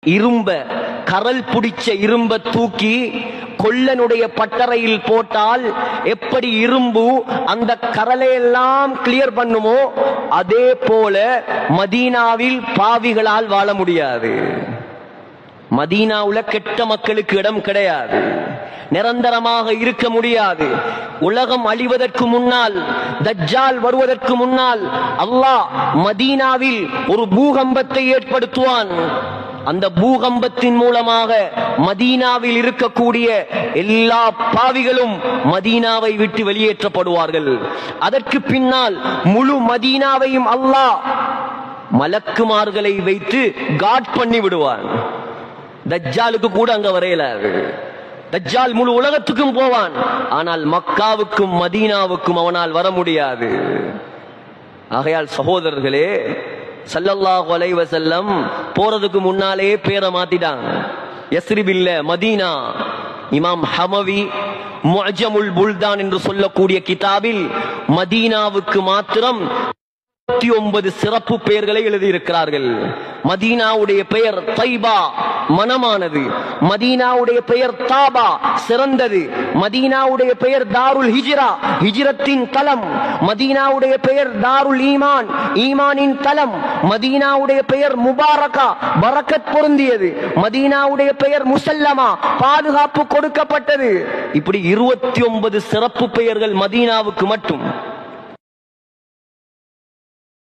இரும்ப கரல் பிடிச்ச இரும்ப தூக்கி கொல்லனுடைய பட்டறையில் போட்டால் எப்படி இரும்பு அந்த கரலையெல்லாம் கிளியர் பண்ணுமோ அதே போல மதீனாவில் பாவிகளால் வாழ முடியாது. மதீனாவுல கெட்ட மக்களுக்கு இடம் கிடையாது, நிரந்தரமாக இருக்க முடியாது. உலகம் அழிவதற்கு முன்னால், தஜ்ஜால் வருவதற்கு முன்னால் அல்லாஹ் மதீனாவில் ஒரு பூகம்பத்தை ஏற்படுத்துவான். அந்த பூகம்பத்தின் மூலமாக மதீனாவில் இருக்கக்கூடிய எல்லா பாவிகளும் மதீனாவை விட்டு வெளியேற்றப்படுவார்கள். அதற்கு பின்னால் முழு மதீனாவையும் அல்லாஹ் மலக்குமார்களை வைத்து காட் பண்ணி விடுவான். தஜ்ஜாலுக்கு கூட அங்க வரையலாது. தஜ்ஜால் முழு உலகத்துக்கும் போவான், ஆனால் மக்காவுக்கும் மதீனாவுக்கும் அவனால் வர முடியாது. ஆகையால் சகோதரர்களே, ஸல்லல்லாஹு அலைஹி வஸல்லம் போறதுக்கு முன்னாலே பேரை மாத்திட்டாங்க. யஸ்ரிப் இல்ல, மதீனா. இமாம் ஹமவி முஅஜமுல் புல்தான் என்று சொல்லக்கூடிய கிதாபில் மதீனாவுக்கு மாத்திரம் 39 சிறப்பு பெயர்களை எழுதியிருக்கிறார்கள். மதீனாவுடைய பெயர் தைபா, மனமானது. மதீனாவுடைய பெயர் தாபா, சிறந்தது. மதீனாவுடைய பெயர் தாருல் ஹிஜ்ரா, ஹிஜ்ரத்தின் தலம். மதீனாவுடைய பெயர் தாருல் ஈமான், ஈமானின் தலம். மதீனாவுடைய பெயர் முபாரகா, பரக்கத் பொருந்தியது. மதீனாவுடைய பெயர் முசல்லமா, பாதுகாப்பு கொடுக்கப்பட்டது. இப்படி 29 சிறப்பு பெயர்கள் மதீனாவுக்கு மட்டும்.